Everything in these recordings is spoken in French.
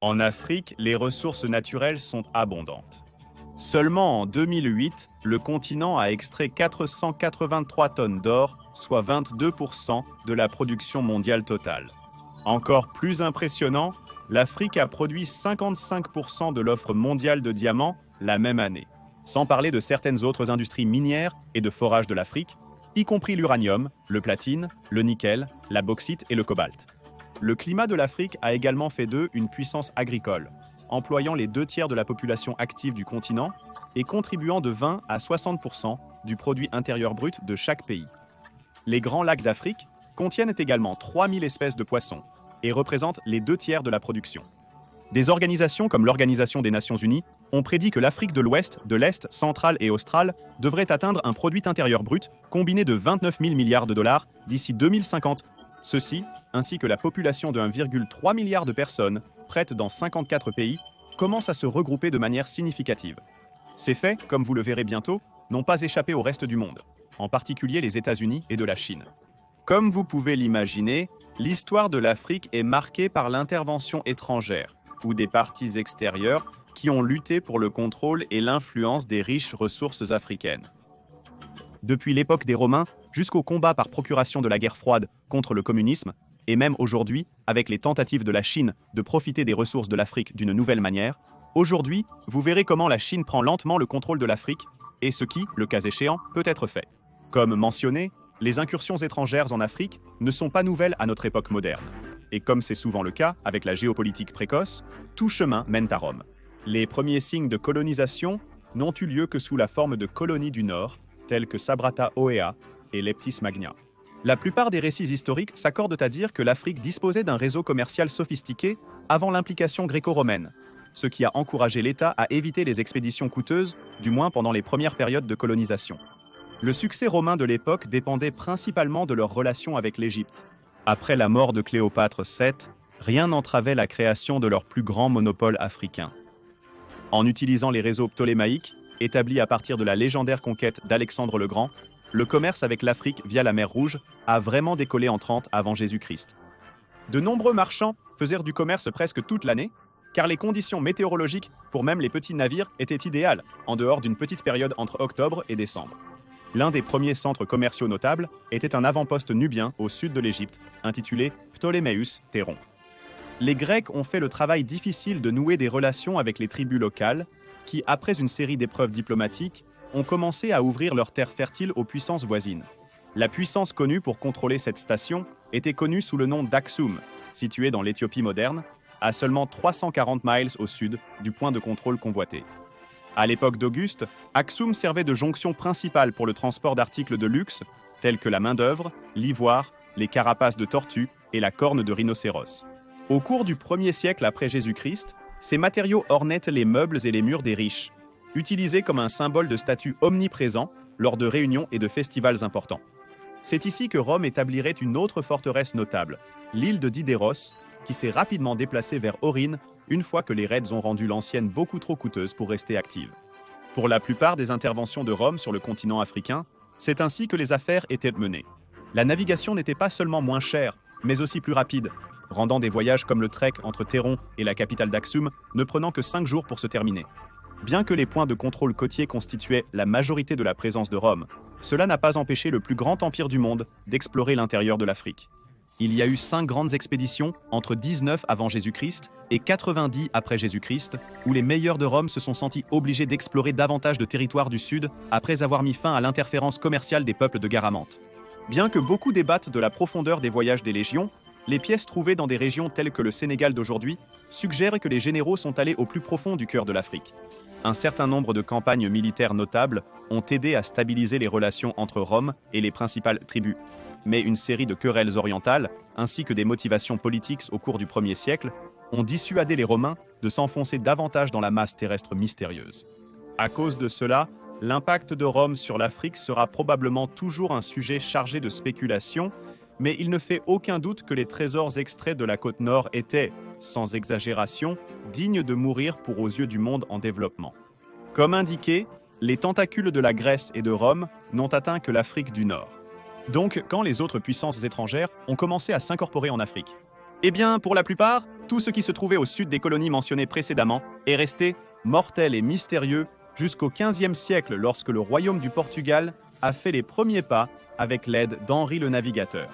En Afrique, les ressources naturelles sont abondantes. Seulement en 2008, le continent a extrait 483 tonnes d'or, soit 22% de la production mondiale totale. Encore plus impressionnant, l'Afrique a produit 55% de l'offre mondiale de diamants la même année. Sans parler de certaines autres industries minières et de forage de l'Afrique, y compris l'uranium, le platine, le nickel, la bauxite et le cobalt. Le climat de l'Afrique a également fait d'eux une puissance agricole, employant les 2 tiers de la population active du continent et contribuant de 20 à 60% du produit intérieur brut de chaque pays. Les grands lacs d'Afrique contiennent également 3000 espèces de poissons et représentent les 2 tiers de la production. Des organisations comme l'Organisation des Nations Unies ont prédit que l'Afrique de l'Ouest, de l'Est, centrale et australe devrait atteindre un produit intérieur brut combiné de 29 000 milliards de dollars d'ici 2050. Ceci, ainsi que la population de 1,3 milliard de personnes, prêtes dans 54 pays, commence à se regrouper de manière significative. Ces faits, comme vous le verrez bientôt, n'ont pas échappé au reste du monde, en particulier les États-Unis et de la Chine. Comme vous pouvez l'imaginer, l'histoire de l'Afrique est marquée par l'intervention étrangère, ou des parties extérieures qui ont lutté pour le contrôle et l'influence des riches ressources africaines. Depuis l'époque des Romains jusqu'au combat par procuration de la guerre froide contre le communisme, et même aujourd'hui, avec les tentatives de la Chine de profiter des ressources de l'Afrique d'une nouvelle manière, aujourd'hui, vous verrez comment la Chine prend lentement le contrôle de l'Afrique et ce qui, le cas échéant, peut être fait. Comme mentionné, les incursions étrangères en Afrique ne sont pas nouvelles à notre époque moderne. Et comme c'est souvent le cas avec la géopolitique précoce, tout chemin mène à Rome. Les premiers signes de colonisation n'ont eu lieu que sous la forme de colonies du Nord, telles que Sabrata Oea et Leptis Magna. La plupart des récits historiques s'accordent à dire que l'Afrique disposait d'un réseau commercial sophistiqué avant l'implication gréco-romaine, ce qui a encouragé l'État à éviter les expéditions coûteuses, du moins pendant les premières périodes de colonisation. Le succès romain de l'époque dépendait principalement de leur relation avec l'Égypte. Après la mort de Cléopâtre VII, rien n'entravait la création de leur plus grand monopole africain. En utilisant les réseaux ptolémaïques, établis à partir de la légendaire conquête d'Alexandre le Grand, le commerce avec l'Afrique via la mer Rouge a vraiment décollé en 30 avant Jésus-Christ. De nombreux marchands faisaient du commerce presque toute l'année, car les conditions météorologiques pour même les petits navires étaient idéales, en dehors d'une petite période entre octobre et décembre. L'un des premiers centres commerciaux notables était un avant-poste nubien au sud de l'Égypte, intitulé Ptoléméus Théron. Les Grecs ont fait le travail difficile de nouer des relations avec les tribus locales, qui, après une série d'épreuves diplomatiques, ont commencé à ouvrir leurs terres fertiles aux puissances voisines. La puissance connue pour contrôler cette station était connue sous le nom d'Aksum, située dans l'Éthiopie moderne, à seulement 340 miles au sud du point de contrôle convoité. À l'époque d'Auguste, Aksum servait de jonction principale pour le transport d'articles de luxe, tels que la main-d'œuvre, l'ivoire, les carapaces de tortues et la corne de rhinocéros. Au cours du 1er siècle après Jésus-Christ, ces matériaux ornaient les meubles et les murs des riches, utilisés comme un symbole de statut omniprésent lors de réunions et de festivals importants. C'est ici que Rome établirait une autre forteresse notable, l'île de Diderot, qui s'est rapidement déplacée vers Aurine une fois que les raids ont rendu l'ancienne beaucoup trop coûteuse pour rester active. Pour la plupart des interventions de Rome sur le continent africain, c'est ainsi que les affaires étaient menées. La navigation n'était pas seulement moins chère, mais aussi plus rapide, rendant des voyages comme le trek entre Théron et la capitale d'Aksum ne prenant que 5 jours pour se terminer. Bien que les points de contrôle côtiers constituaient la majorité de la présence de Rome, cela n'a pas empêché le plus grand empire du monde d'explorer l'intérieur de l'Afrique. Il y a eu 5 grandes expéditions entre 19 avant Jésus-Christ et 90 après Jésus-Christ, où les meilleurs de Rome se sont sentis obligés d'explorer davantage de territoires du Sud après avoir mis fin à l'interférence commerciale des peuples de Garamante. Bien que beaucoup débattent de la profondeur des voyages des légions, les pièces trouvées dans des régions telles que le Sénégal d'aujourd'hui suggèrent que les généraux sont allés au plus profond du cœur de l'Afrique. Un certain nombre de campagnes militaires notables ont aidé à stabiliser les relations entre Rome et les principales tribus. Mais une série de querelles orientales, ainsi que des motivations politiques au cours du 1er siècle, ont dissuadé les Romains de s'enfoncer davantage dans la masse terrestre mystérieuse. À cause de cela, l'impact de Rome sur l'Afrique sera probablement toujours un sujet chargé de spéculation, mais il ne fait aucun doute que les trésors extraits de la côte nord étaient, sans exagération, dignes de mourir aux yeux du monde en développement. Comme indiqué, les tentacules de la Grèce et de Rome n'ont atteint que l'Afrique du Nord. Donc, quand les autres puissances étrangères ont commencé à s'incorporer en Afrique? Eh bien, pour la plupart, Tout ce qui se trouvait au sud des colonies mentionnées précédemment est resté mortel et mystérieux jusqu'au XVe siècle lorsque le royaume du Portugal a fait les premiers pas avec l'aide d'Henri le Navigateur.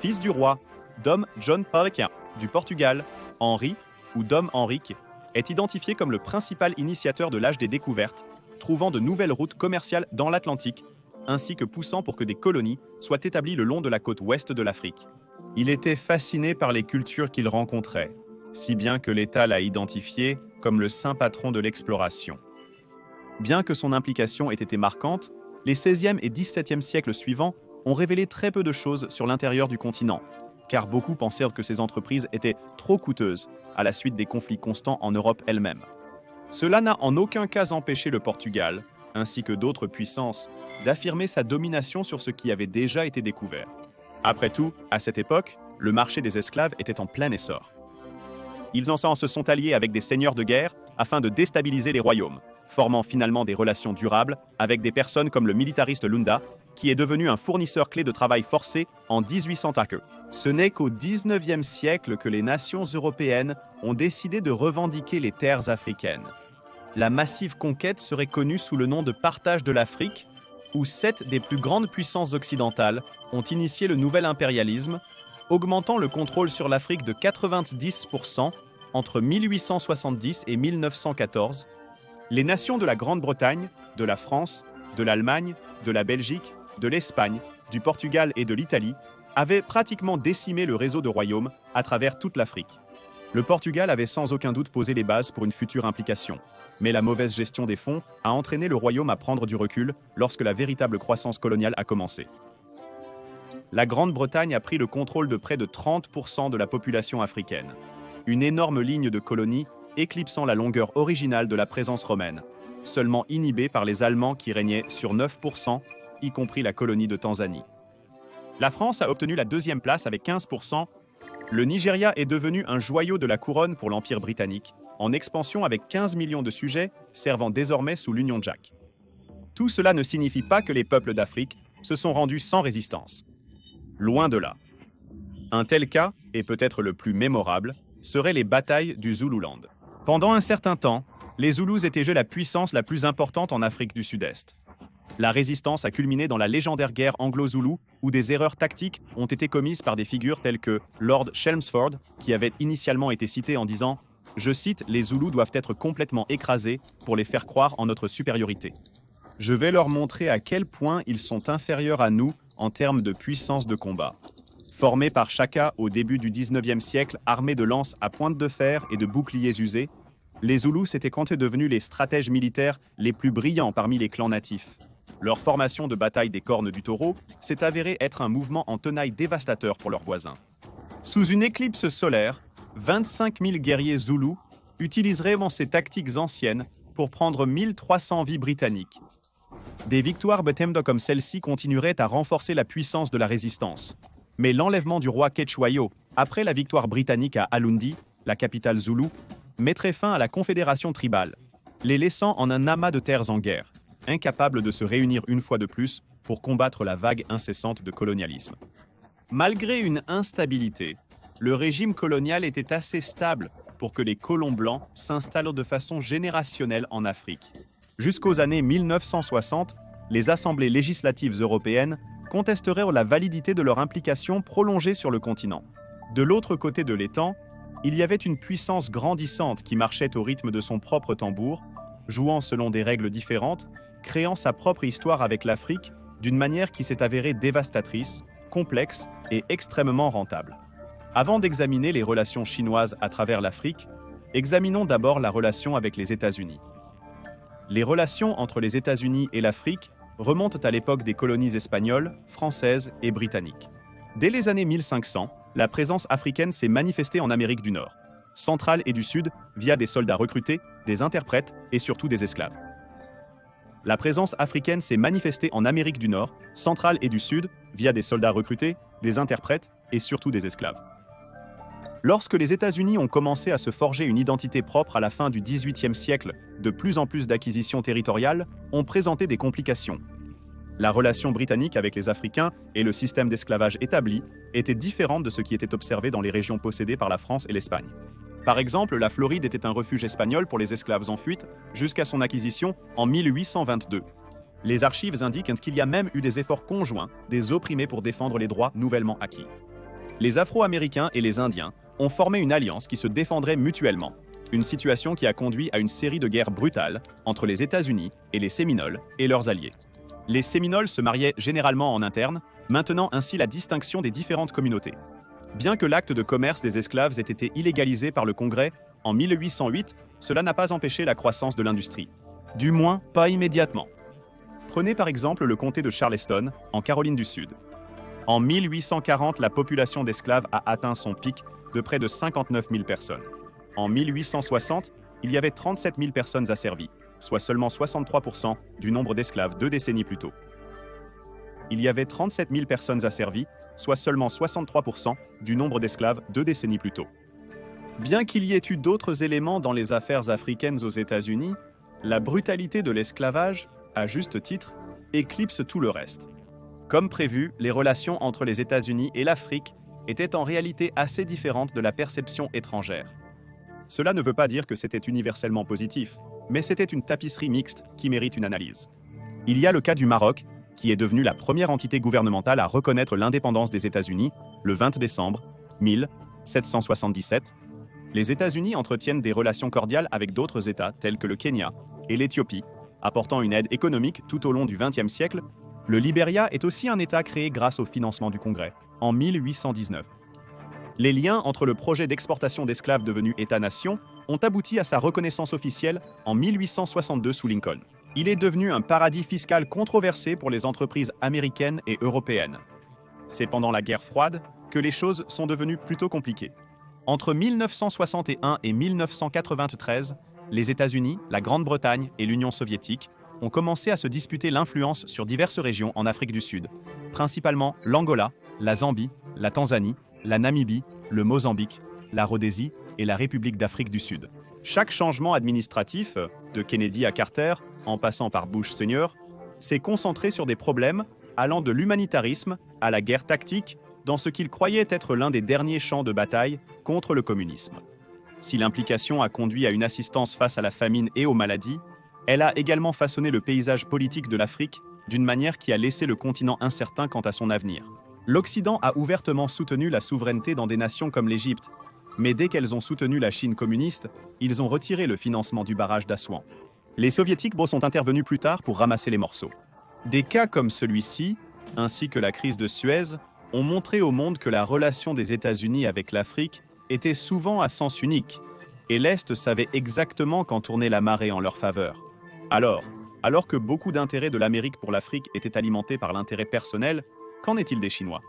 Fils du roi, Dom John Parquin du Portugal, Henri, ou Dom Henrique, est identifié comme le principal initiateur de l'âge des découvertes, trouvant de nouvelles routes commerciales dans l'Atlantique, ainsi que poussant pour que des colonies soient établies le long de la côte ouest de l'Afrique. Il était fasciné par les cultures qu'il rencontrait, si bien que l'État l'a identifié comme le saint patron de l'exploration. Bien que son implication ait été marquante, les 16e et 17e siècles suivants ont révélé très peu de choses sur l'intérieur du continent, car beaucoup pensèrent que ces entreprises étaient trop coûteuses à la suite des conflits constants en Europe elle-même. Cela n'a en aucun cas empêché le Portugal, ainsi que d'autres puissances, d'affirmer sa domination sur ce qui avait déjà été découvert. Après tout, à cette époque, le marché des esclaves était en plein essor. Ils se sont alliés avec des seigneurs de guerre afin de déstabiliser les royaumes, formant finalement des relations durables avec des personnes comme le militariste Lunda, qui est devenu un fournisseur clé de travail forcé en 1800 à queue. Ce n'est qu'au 19e siècle que les nations européennes ont décidé de revendiquer les terres africaines. La massive conquête serait connue sous le nom de partage de l'Afrique, où 7 des plus grandes puissances occidentales ont initié le nouvel impérialisme, augmentant le contrôle sur l'Afrique de 90% entre 1870 et 1914. Les nations de la Grande-Bretagne, de la France, de l'Allemagne, de la Belgique, de l'Espagne, du Portugal et de l'Italie avaient pratiquement décimé le réseau de royaumes à travers toute l'Afrique. Le Portugal avait sans aucun doute posé les bases pour une future implication, mais la mauvaise gestion des fonds a entraîné le royaume à prendre du recul lorsque la véritable croissance coloniale a commencé. La Grande-Bretagne a pris le contrôle de près de 30% de la population africaine, une énorme ligne de colonies éclipsant la longueur originale de la présence romaine, seulement inhibée par les Allemands qui régnaient sur 9%, y compris la colonie de Tanzanie. La France a obtenu la deuxième place avec 15%. Le Nigeria est devenu un joyau de la couronne pour l'Empire britannique, en expansion avec 15 millions de sujets, servant désormais sous l'Union Jack. Tout cela ne signifie pas que les peuples d'Afrique se sont rendus sans résistance. Loin de là. Un tel cas, et peut-être le plus mémorable, seraient les batailles du Zululand. Pendant un certain temps, les Zoulous étaient la puissance la plus importante en Afrique du Sud-Est. La résistance a culminé dans la légendaire guerre anglo-zoulou, où des erreurs tactiques ont été commises par des figures telles que Lord Chelmsford, qui avait initialement été cité en disant « Je cite, les Zoulous doivent être complètement écrasés pour les faire croire en notre supériorité. Je vais leur montrer à quel point ils sont inférieurs à nous en termes de puissance de combat. » Formés par Chaka au début du 19e siècle, armés de lances à pointe de fer et de boucliers usés, les Zoulous s'étaient comptés devenus les stratèges militaires les plus brillants parmi les clans natifs. Leur formation de bataille des cornes du taureau s'est avérée être un mouvement en tenaille dévastateur pour leurs voisins. Sous une éclipse solaire, 25 000 guerriers Zoulous utiliseraient ces tactiques anciennes pour prendre 1300 vies britanniques. Des victoires Betemdo comme celle-ci continueraient à renforcer la puissance de la résistance. Mais l'enlèvement du roi Quechwayo, après la victoire britannique à Alundi, la capitale zoulou, mettrait fin à la confédération tribale, les laissant en un amas de terres en guerre, incapables de se réunir une fois de plus pour combattre la vague incessante de colonialisme. Malgré une instabilité, le régime colonial était assez stable pour que les colons blancs s'installent de façon générationnelle en Afrique. Jusqu'aux années 1960, les assemblées législatives européennes contesteraient la validité de leur implication prolongée sur le continent. De l'autre côté de l'étang, il y avait une puissance grandissante qui marchait au rythme de son propre tambour, jouant selon des règles différentes, créant sa propre histoire avec l'Afrique d'une manière qui s'est avérée dévastatrice, complexe et extrêmement rentable. Avant d'examiner les relations chinoises à travers l'Afrique, examinons d'abord la relation avec les États-Unis. Les relations entre les États-Unis et l'Afrique remontent à l'époque des colonies espagnoles, françaises et britanniques. Dès les années 1500, la présence africaine s'est manifestée en Amérique du Nord, centrale et du Sud via des soldats recrutés, des interprètes et surtout des esclaves. La présence africaine s'est manifestée en Amérique du Nord, centrale et du Sud via des soldats recrutés, des interprètes et surtout des esclaves. Lorsque les États-Unis ont commencé à se forger une identité propre à la fin du XVIIIe siècle, de plus en plus d'acquisitions territoriales ont présenté des complications. La relation britannique avec les Africains et le système d'esclavage établi étaient différentes de ce qui était observé dans les régions possédées par la France et l'Espagne. Par exemple, la Floride était un refuge espagnol pour les esclaves en fuite jusqu'à son acquisition en 1822. Les archives indiquent qu'il y a même eu des efforts conjoints des opprimés pour défendre les droits nouvellement acquis. Les Afro-Américains et les Indiens ont formé une alliance qui se défendrait mutuellement, une situation qui a conduit à une série de guerres brutales entre les États-Unis et les Séminoles et leurs alliés. Les Séminoles se mariaient généralement en interne, maintenant ainsi la distinction des différentes communautés. Bien que l'acte de commerce des esclaves ait été illégalisé par le Congrès en 1808, cela n'a pas empêché la croissance de l'industrie. Du moins, pas immédiatement. Prenez par exemple le comté de Charleston, en Caroline du Sud. En 1840, la population d'esclaves a atteint son pic de près de 59 000 personnes. En 1860, il y avait 37 000 personnes asservies, soit seulement 63% du nombre d'esclaves 2 décennies plus tôt. Il y avait 37 000 personnes asservies, soit seulement 63% du nombre d'esclaves 2 décennies plus tôt. Bien qu'il y ait eu d'autres éléments dans les affaires africaines aux États-Unis, la brutalité de l'esclavage, à juste titre, éclipse tout le reste. Comme prévu, les relations entre les États-Unis et l'Afrique étaient en réalité assez différentes de la perception étrangère. Cela ne veut pas dire que c'était universellement positif, mais c'était une tapisserie mixte qui mérite une analyse. Il y a le cas du Maroc, qui est devenu la première entité gouvernementale à reconnaître l'indépendance des États-Unis le 20 décembre 1777. Les États-Unis entretiennent des relations cordiales avec d'autres États tels que le Kenya et l'Éthiopie, apportant une aide économique tout au long du XXe siècle. Le Libéria est aussi un État créé grâce au financement du Congrès, en 1819. Les liens entre le projet d'exportation d'esclaves devenu État-nation ont abouti à sa reconnaissance officielle en 1862 sous Lincoln. Il est devenu un paradis fiscal controversé pour les entreprises américaines et européennes. C'est pendant la guerre froide que les choses sont devenues plutôt compliquées. Entre 1961 et 1993, les États-Unis, la Grande-Bretagne et l'Union soviétique ont commencé à se disputer l'influence sur diverses régions en Afrique du Sud, principalement l'Angola, la Zambie, la Tanzanie, la Namibie, le Mozambique, la Rhodésie et la République d'Afrique du Sud. Chaque changement administratif, de Kennedy à Carter, en passant par Bush Senior, s'est concentré sur des problèmes allant de l'humanitarisme à la guerre tactique dans ce qu'il croyait être l'un des derniers champs de bataille contre le communisme. Si l'implication a conduit à une assistance face à la famine et aux maladies, elle a également façonné le paysage politique de l'Afrique d'une manière qui a laissé le continent incertain quant à son avenir. L'Occident a ouvertement soutenu la souveraineté dans des nations comme l'Égypte, mais dès qu'elles ont soutenu la Chine communiste, ils ont retiré le financement du barrage d'Assouan. Les soviétiques sont intervenus plus tard pour ramasser les morceaux. Des cas comme celui-ci, ainsi que la crise de Suez, ont montré au monde que la relation des États-Unis avec l'Afrique était souvent à sens unique, et l'Est savait exactement quand tourner la marée en leur faveur. Alors que beaucoup d'intérêts de l'Amérique pour l'Afrique étaient alimentés par l'intérêt personnel, qu'en est-il des Chinois?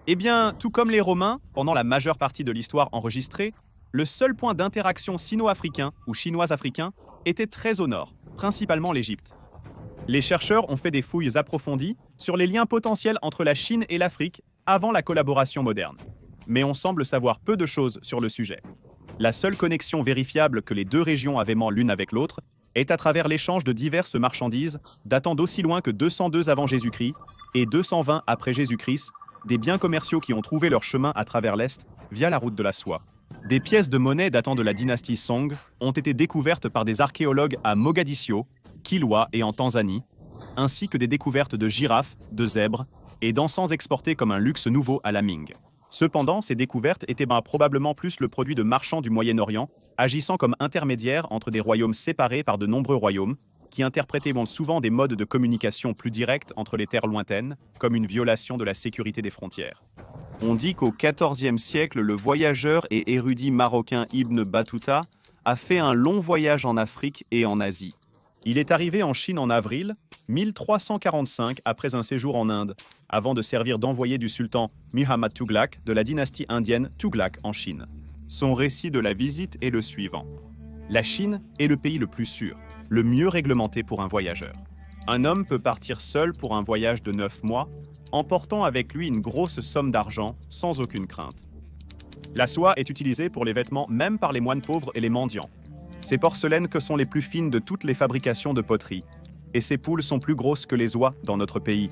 Eh bien, tout comme les Romains, pendant la majeure partie de l'histoire enregistrée, le seul point d'interaction sino-africain ou chinois-africain était très au nord, principalement l'Égypte. Les chercheurs ont fait des fouilles approfondies sur les liens potentiels entre la Chine et l'Afrique avant la collaboration moderne. Mais on semble savoir peu de choses sur le sujet. La seule connexion vérifiable que les deux régions avaient l'une avec l'autre est à travers l'échange de diverses marchandises datant d'aussi loin que 202 avant Jésus-Christ et 220 après Jésus-Christ, des biens commerciaux qui ont trouvé leur chemin à travers l'Est via la route de la soie. Des pièces de monnaie datant de la dynastie Song ont été découvertes par des archéologues à Mogadiscio, Kilwa et en Tanzanie, ainsi que des découvertes de girafes, de zèbres et d'encens exportés comme un luxe nouveau à la Ming. Cependant, ces découvertes étaient probablement plus le produit de marchands du Moyen-Orient, agissant comme intermédiaires entre des royaumes séparés par de nombreux royaumes, qui interprétaient souvent des modes de communication plus directs entre les terres lointaines, comme une violation de la sécurité des frontières. On dit qu'au XIVe siècle, le voyageur et érudit marocain Ibn Battuta a fait un long voyage en Afrique et en Asie. Il est arrivé en Chine en avril 1345 après un séjour en Inde, avant de servir d'envoyé du sultan Muhammad Tughlaq de la dynastie indienne Tughlaq en Chine. Son récit de la visite est le suivant. La Chine est le pays le plus sûr, le mieux réglementé pour un voyageur. Un homme peut partir seul pour un voyage de 9 mois, emportant avec lui une grosse somme d'argent sans aucune crainte. La soie est utilisée pour les vêtements même par les moines pauvres et les mendiants. Ces porcelaines que sont les plus fines de toutes les fabrications de poterie. et ces poules sont plus grosses que les oies dans notre pays.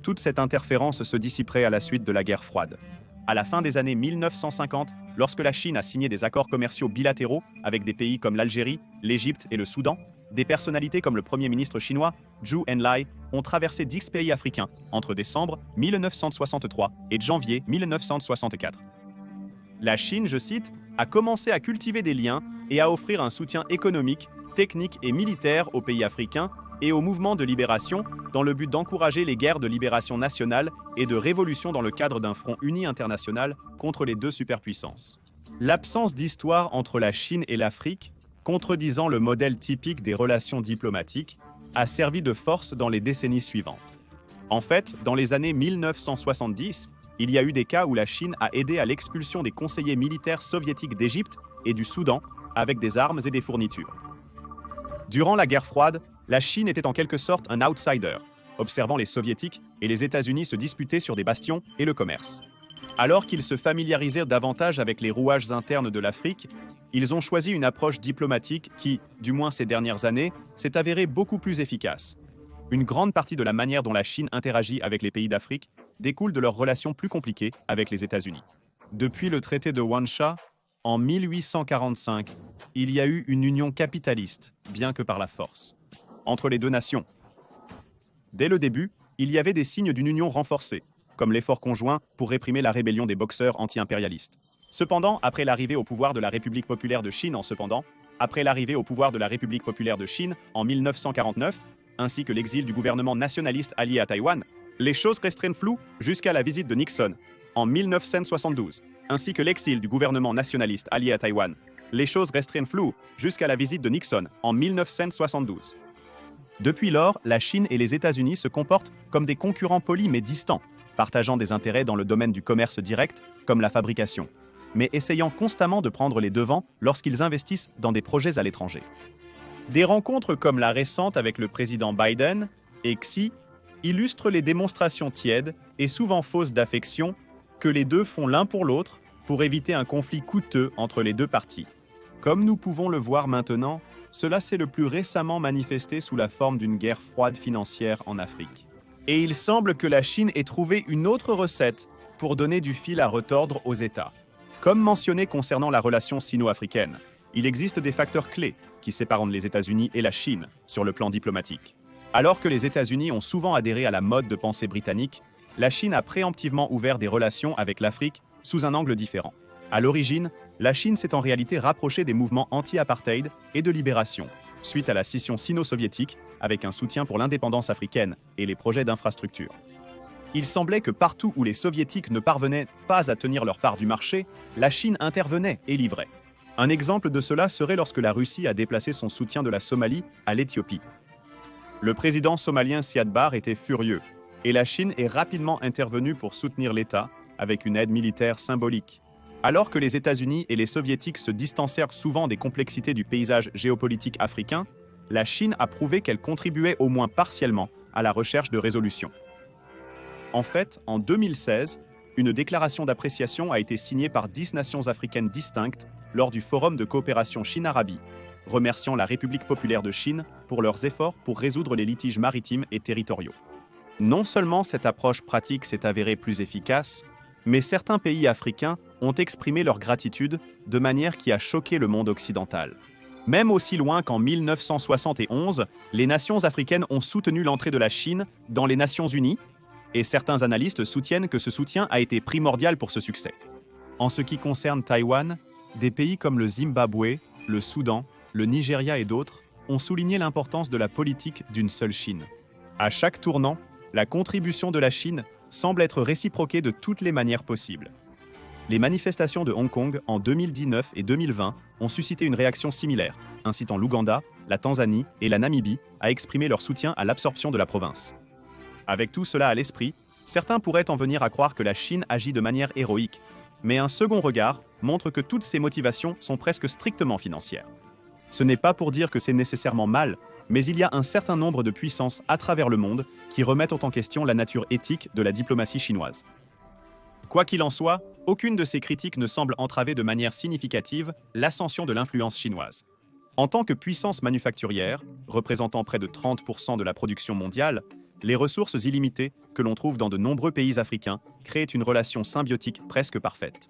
Toute cette interférence se dissiperait à la suite de la guerre froide. À la fin des années 1950, lorsque la Chine a signé des accords commerciaux bilatéraux avec des pays comme l'Algérie, l'Égypte et le Soudan, des personnalités comme le Premier ministre chinois, Zhou Enlai, ont traversé 10 pays africains entre décembre 1963 et janvier 1964. La Chine, je cite, a commencé à cultiver des liens et à offrir un soutien économique, technique et militaire aux pays africains et aux mouvements de libération dans le but d'encourager les guerres de libération nationale et de révolution dans le cadre d'un front uni international contre les deux superpuissances. L'absence d'histoire entre la Chine et l'Afrique, contredisant le modèle typique des relations diplomatiques, a servi de force dans les décennies suivantes. En fait, dans les années 1970, il y a eu des cas où la Chine a aidé à l'expulsion des conseillers militaires soviétiques d'Égypte et du Soudan avec des armes et des fournitures. Durant la guerre froide, la Chine était en quelque sorte un outsider, observant les soviétiques et les États-Unis se disputer sur des bastions et le commerce. Alors qu'ils se familiarisèrent davantage avec les rouages internes de l'Afrique, ils ont choisi une approche diplomatique qui, du moins ces dernières années, s'est avérée beaucoup plus efficace. Une grande partie de la manière dont la Chine interagit avec les pays d'Afrique découle de leurs relations plus compliquées avec les États-Unis. Depuis le traité de Wansha, en 1845, il y a eu une union capitaliste, bien que par la force, entre les deux nations. Dès le début, il y avait des signes d'une union renforcée, comme l'effort conjoint pour réprimer la rébellion des boxeurs anti-impérialistes. Cependant, après l'arrivée au pouvoir de la République populaire de Chine en 1949, ainsi que l'exil du gouvernement nationaliste allié à Taïwan, les choses restèrent floues jusqu'à la visite de Nixon en 1972, ainsi que l'exil du gouvernement nationaliste allié à Taïwan. Les choses restèrent floues jusqu'à la visite de Nixon en 1972. Depuis lors, la Chine et les États-Unis se comportent comme des concurrents polis mais distants, partageant des intérêts dans le domaine du commerce direct, comme la fabrication, mais essayant constamment de prendre les devants lorsqu'ils investissent dans des projets à l'étranger. Des rencontres comme la récente avec le président Biden et Xi illustrent les démonstrations tièdes et souvent fausses d'affection que les deux font l'un pour l'autre pour éviter un conflit coûteux entre les deux parties. Comme nous pouvons le voir maintenant, cela s'est le plus récemment manifesté sous la forme d'une guerre froide financière en Afrique. Et il semble que la Chine ait trouvé une autre recette pour donner du fil à retordre aux États. Comme mentionné concernant la relation sino-africaine, il existe des facteurs clés qui séparent les États-Unis et la Chine sur le plan diplomatique. Alors que les États-Unis ont souvent adhéré à la mode de pensée britannique, la Chine a préemptivement ouvert des relations avec l'Afrique sous un angle différent. À l'origine, la Chine s'est en réalité rapprochée des mouvements anti-apartheid et de libération, suite à la scission sino-soviétique, avec un soutien pour l'indépendance africaine et les projets d'infrastructure. Il semblait que partout où les soviétiques ne parvenaient pas à tenir leur part du marché, la Chine intervenait et livrait. Un exemple de cela serait lorsque la Russie a déplacé son soutien de la Somalie à l'Éthiopie. Le président somalien Siad Barre était furieux, et la Chine est rapidement intervenue pour soutenir l'État avec une aide militaire symbolique. Alors que les États-Unis et les Soviétiques se distancièrent souvent des complexités du paysage géopolitique africain, la Chine a prouvé qu'elle contribuait au moins partiellement à la recherche de résolutions. En fait, en 2016, une déclaration d'appréciation a été signée par 10 nations africaines distinctes lors du Forum de coopération Chine-Arabie, remerciant la République populaire de Chine pour leurs efforts pour résoudre les litiges maritimes et territoriaux. Non seulement cette approche pratique s'est avérée plus efficace, mais certains pays africains ont exprimé leur gratitude de manière qui a choqué le monde occidental. Même aussi loin qu'en 1971, les nations africaines ont soutenu l'entrée de la Chine dans les Nations Unies, et certains analystes soutiennent que ce soutien a été primordial pour ce succès. En ce qui concerne Taïwan, des pays comme le Zimbabwe, le Soudan, le Nigeria et d'autres ont souligné l'importance de la politique d'une seule Chine. À chaque tournant, la contribution de la Chine semble être réciproquée de toutes les manières possibles. Les manifestations de Hong Kong en 2019 et 2020 ont suscité une réaction similaire, incitant l'Ouganda, la Tanzanie et la Namibie à exprimer leur soutien à l'absorption de la province. Avec tout cela à l'esprit, certains pourraient en venir à croire que la Chine agit de manière héroïque, mais un second regard montre que toutes ces motivations sont presque strictement financières. Ce n'est pas pour dire que c'est nécessairement mal, mais il y a un certain nombre de puissances à travers le monde qui remettent en question la nature éthique de la diplomatie chinoise. Quoi qu'il en soit, aucune de ces critiques ne semble entraver de manière significative l'ascension de l'influence chinoise. En tant que puissance manufacturière, représentant près de 30% de la production mondiale, les ressources illimitées que l'on trouve dans de nombreux pays africains créent une relation symbiotique presque parfaite.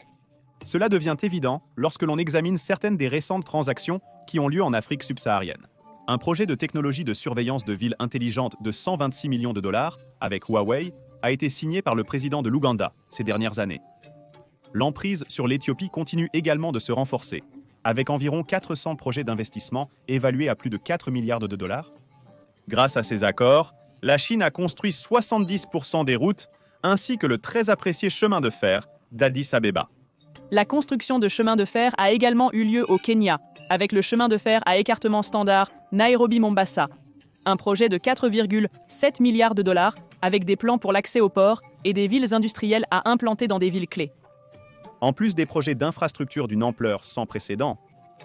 Cela devient évident lorsque l'on examine certaines des récentes transactions qui ont lieu en Afrique subsaharienne. Un projet de technologie de surveillance de villes intelligentes de 126 millions de dollars, avec Huawei, a été signé par le président de l'Ouganda ces dernières années. L'emprise sur l'Éthiopie continue également de se renforcer, avec environ 400 projets d'investissement évalués à plus de 4 milliards de dollars. Grâce à ces accords, la Chine a construit 70% des routes, ainsi que le très apprécié chemin de fer d'Addis Abeba. La construction de chemins de fer a également eu lieu au Kenya, avec le chemin de fer à écartement standard Nairobi-Mombasa. Un projet de 4,7 milliards de dollars, avec des plans pour l'accès aux ports et des villes industrielles à implanter dans des villes clés. En plus des projets d'infrastructure d'une ampleur sans précédent,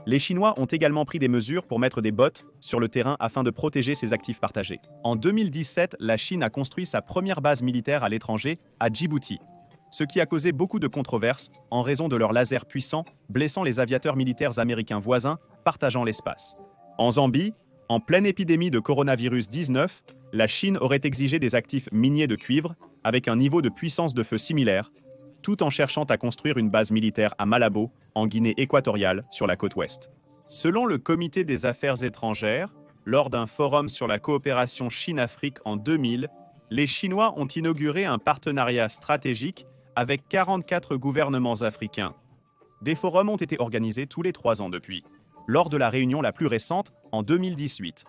les Chinois ont également pris des mesures pour mettre des bottes sur le terrain afin de protéger ses actifs partagés. En 2017, la Chine a construit sa première base militaire à l'étranger, à Djibouti, ce qui a causé beaucoup de controverses en raison de leurs lasers puissants blessant les aviateurs militaires américains voisins partageant l'espace. En Zambie, en pleine épidémie de coronavirus 19, la Chine aurait exigé des actifs miniers de cuivre avec un niveau de puissance de feu similaire, tout en cherchant à construire une base militaire à Malabo, en Guinée équatoriale, sur la côte ouest. Selon le Comité des Affaires étrangères, lors d'un forum sur la coopération Chine-Afrique en 2000, les Chinois ont inauguré un partenariat stratégique avec 44 gouvernements africains. Des forums ont été organisés tous les 3 ans depuis. Lors de la réunion la plus récente, en 2018,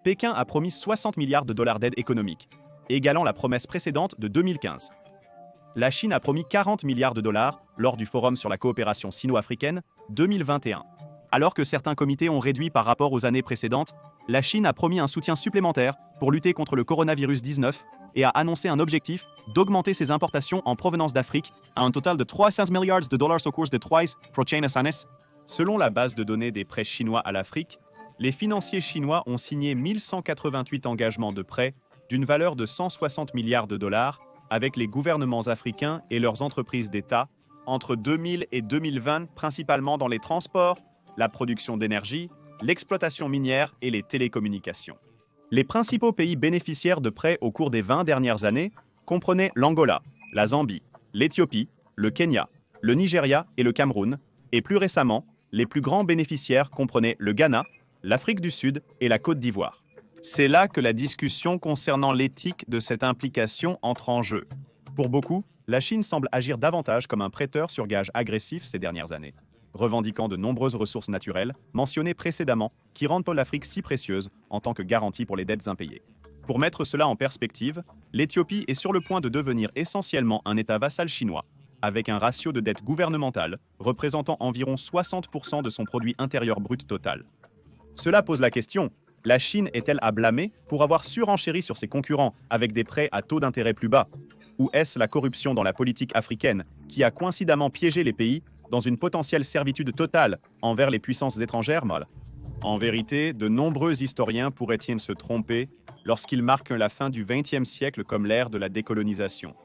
Pékin a promis 60 milliards de dollars d'aide économique, égalant la promesse précédente de 2015. La Chine a promis 40 milliards de dollars lors du Forum sur la coopération sino-africaine 2021. Alors que certains comités ont réduit par rapport aux années précédentes, la Chine a promis un soutien supplémentaire pour lutter contre le coronavirus 19 et a annoncé un objectif d'augmenter ses importations en provenance d'Afrique à un total de 300 milliards de dollars au cours des 3 prochaines années. Selon la base de données des prêts chinois à l'Afrique, les financiers chinois ont signé 1188 engagements de prêts d'une valeur de 160 milliards de dollars avec les gouvernements africains et leurs entreprises d'État entre 2000 et 2020, principalement dans les transports, la production d'énergie, l'exploitation minière et les télécommunications. Les principaux pays bénéficiaires de prêts au cours des 20 dernières années comprenaient l'Angola, la Zambie, l'Éthiopie, le Kenya, le Nigeria et le Cameroun, et plus récemment, les plus grands bénéficiaires comprenaient le Ghana, l'Afrique du Sud et la Côte d'Ivoire. C'est là que la discussion concernant l'éthique de cette implication entre en jeu. Pour beaucoup, la Chine semble agir davantage comme un prêteur sur gage agressif ces dernières années, revendiquant de nombreuses ressources naturelles, mentionnées précédemment, qui rendent l'Afrique si précieuse en tant que garantie pour les dettes impayées. Pour mettre cela en perspective, l'Éthiopie est sur le point de devenir essentiellement un État vassal chinois, avec un ratio de dette gouvernementale représentant environ 60% de son produit intérieur brut total. Cela pose la question: la Chine est-elle à blâmer pour avoir surenchéri sur ses concurrents avec des prêts à taux d'intérêt plus bas? Ou est-ce la corruption dans la politique africaine qui a coïncidemment piégé les pays dans une potentielle servitude totale envers les puissances étrangères? En vérité, de nombreux historiens pourraient-ils se tromper lorsqu'ils marquent la fin du XXe siècle comme l'ère de la décolonisation.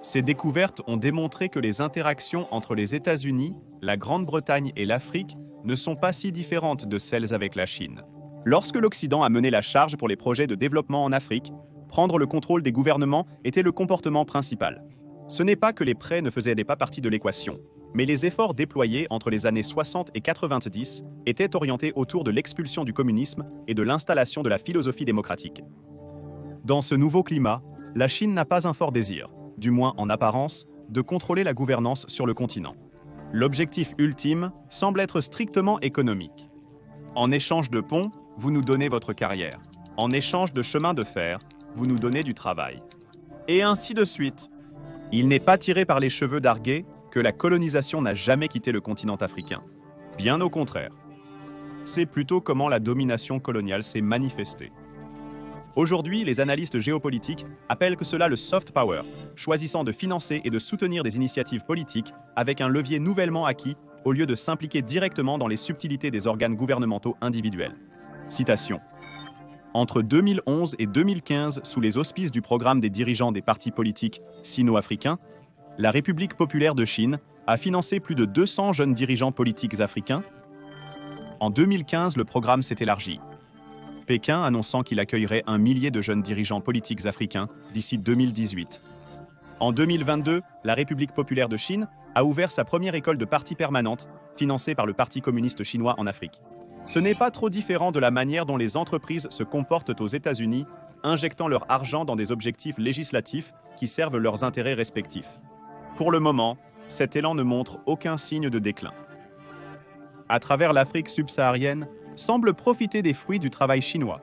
Ces découvertes ont démontré que les interactions entre les États-Unis, la Grande-Bretagne et l'Afrique ne sont pas si différentes de celles avec la Chine. Lorsque l'Occident a mené la charge pour les projets de développement en Afrique, prendre le contrôle des gouvernements était le comportement principal. Ce n'est pas que les prêts ne faisaient pas partie de l'équation, mais les efforts déployés entre les années 60 et 90 étaient orientés autour de l'expulsion du communisme et de l'installation de la philosophie démocratique. Dans ce nouveau climat, la Chine n'a pas un fort désir, du moins en apparence, de contrôler la gouvernance sur le continent. L'objectif ultime semble être strictement économique. En échange de ponts, vous nous donnez votre carrière. En échange de chemin de fer, vous nous donnez du travail. Et ainsi de suite. Il n'est pas tiré par les cheveux d'Arguet que la colonisation n'a jamais quitté le continent africain. Bien au contraire. C'est plutôt comment la domination coloniale s'est manifestée. Aujourd'hui, les analystes géopolitiques appellent que cela le soft power, choisissant de financer et de soutenir des initiatives politiques avec un levier nouvellement acquis au lieu de s'impliquer directement dans les subtilités des organes gouvernementaux individuels. Citation. Entre 2011 et 2015, sous les auspices du programme des dirigeants des partis politiques sino-africains, la République populaire de Chine a financé plus de 200 jeunes dirigeants politiques africains. En 2015, le programme s'est élargi. Pékin annonçant qu'il accueillerait 1 millier de jeunes dirigeants politiques africains d'ici 2018. En 2022, la République populaire de Chine a ouvert sa première école de parti permanente, financée par le Parti communiste chinois en Afrique. Ce n'est pas trop différent de la manière dont les entreprises se comportent aux États-Unis, injectant leur argent dans des objectifs législatifs qui servent leurs intérêts respectifs. Pour le moment, cet élan ne montre aucun signe de déclin. À travers l'Afrique subsaharienne, semble profiter des fruits du travail chinois.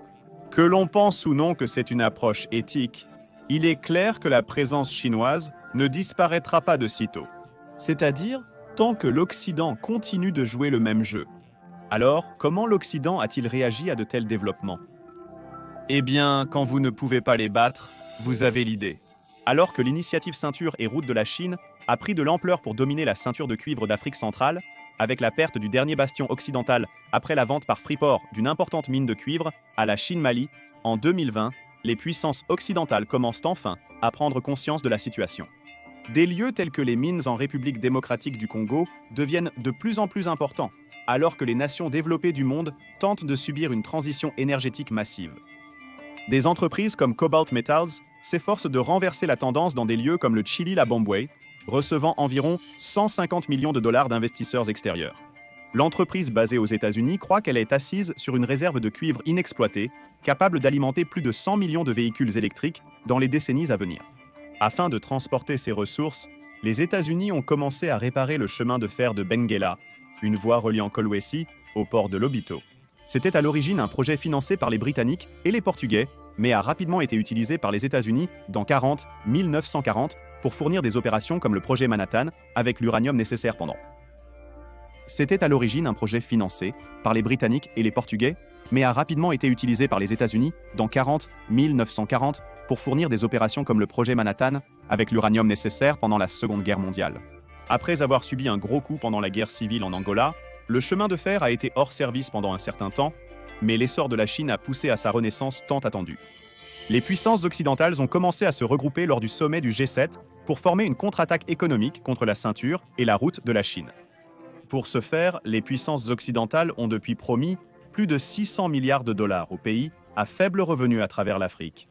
Que l'on pense ou non que c'est une approche éthique, il est clair que la présence chinoise ne disparaîtra pas de sitôt. C'est-à-dire, tant que l'Occident continue de jouer le même jeu. Alors, comment l'Occident a-t-il réagi à de tels développements? Eh bien, quand vous ne pouvez pas les battre, vous avez l'idée. Alors que l'initiative Ceinture et Route de la Chine a pris de l'ampleur pour dominer la ceinture de cuivre d'Afrique centrale, avec la perte du dernier bastion occidental après la vente par Freeport d'une importante mine de cuivre à la Chine-Mali, en 2020, les puissances occidentales commencent enfin à prendre conscience de la situation. Des lieux tels que les mines en République démocratique du Congo deviennent de plus en plus importants, alors que les nations développées du monde tentent de subir une transition énergétique massive. Des entreprises comme Cobalt Metals s'efforcent de renverser la tendance dans des lieux comme le Chili-la-Bomboué, recevant environ 150 millions de dollars d'investisseurs extérieurs. L'entreprise basée aux États-Unis croit qu'elle est assise sur une réserve de cuivre inexploitée, capable d'alimenter plus de 100 millions de véhicules électriques dans les décennies à venir. Afin de transporter ces ressources, les États-Unis ont commencé à réparer le chemin de fer de Benguela, une voie reliant Kolwezi au port de Lobito. C'était à l'origine un projet financé par les Britanniques et les Portugais, mais a rapidement été utilisé par les États-Unis dans 1940 pour fournir des opérations comme le projet Manhattan avec l'uranium nécessaire pendant. C'était à l'origine un projet financé par les Britanniques et les Portugais, mais a rapidement été utilisé par les États-Unis dans 1940 pour fournir des opérations comme le projet Manhattan avec l'uranium nécessaire pendant la Seconde Guerre mondiale. Après avoir subi un gros coup pendant la guerre civile en Angola, le chemin de fer a été hors service pendant un certain temps, mais l'essor de la Chine a poussé à sa renaissance tant attendue. Les puissances occidentales ont commencé à se regrouper lors du sommet du G7 pour former une contre-attaque économique contre la ceinture et la route de la Chine. Pour ce faire, les puissances occidentales ont depuis promis plus de 600 milliards de dollars au pays à faible revenu à travers l'Afrique.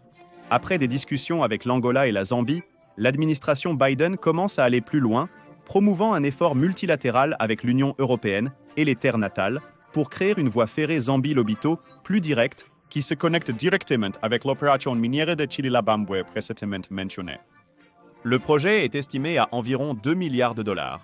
Après des discussions avec l'Angola et la Zambie, l'administration Biden commence à aller plus loin, promouvant un effort multilatéral avec l'Union européenne et les terres natales pour créer une voie ferrée Zambie-Lobito plus directe qui se connecte directement avec l'opération minière de Chili-la-Bomboué précédemment mentionnée. Le projet est estimé à environ 2 milliards de dollars.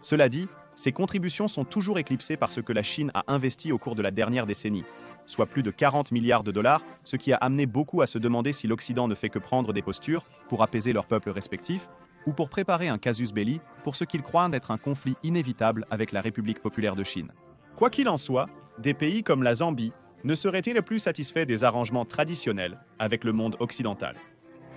Cela dit, ces contributions sont toujours éclipsées par ce que la Chine a investi au cours de la dernière décennie, soit plus de 40 milliards de dollars, ce qui a amené beaucoup à se demander si l'Occident ne fait que prendre des postures pour apaiser leurs peuples respectifs, ou pour préparer un casus belli pour ce qu'ils croient d'être un conflit inévitable avec la République populaire de Chine. Quoi qu'il en soit, des pays comme la Zambie ne seraient-ils plus satisfaits des arrangements traditionnels avec le monde occidental?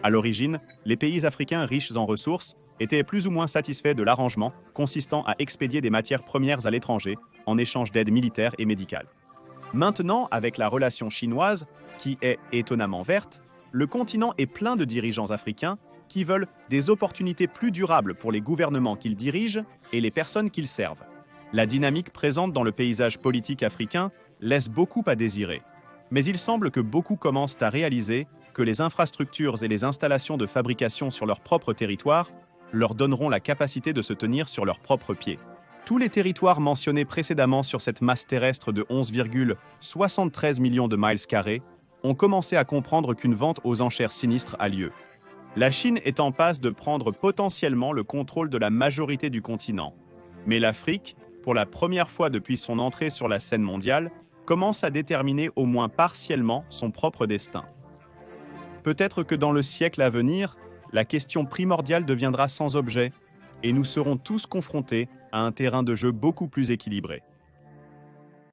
À l'origine, les pays africains riches en ressources étaient plus ou moins satisfaits de l'arrangement consistant à expédier des matières premières à l'étranger en échange d'aide militaire et médicale. Maintenant, avec la relation chinoise, qui est étonnamment verte, le continent est plein de dirigeants africains qui veulent des opportunités plus durables pour les gouvernements qu'ils dirigent et les personnes qu'ils servent. La dynamique présente dans le paysage politique africain laisse beaucoup à désirer. Mais il semble que beaucoup commencent à réaliser que les infrastructures et les installations de fabrication sur leur propre territoire leur donneront la capacité de se tenir sur leurs propres pieds. Tous les territoires mentionnés précédemment sur cette masse terrestre de 11,73 millions de miles carrés ont commencé à comprendre qu'une vente aux enchères sinistre a lieu. La Chine est en passe de prendre potentiellement le contrôle de la majorité du continent. Mais l'Afrique, pour la première fois depuis son entrée sur la scène mondiale, commence à déterminer au moins partiellement son propre destin. Peut-être que dans le siècle à venir, la question primordiale deviendra sans objet et nous serons tous confrontés à un terrain de jeu beaucoup plus équilibré.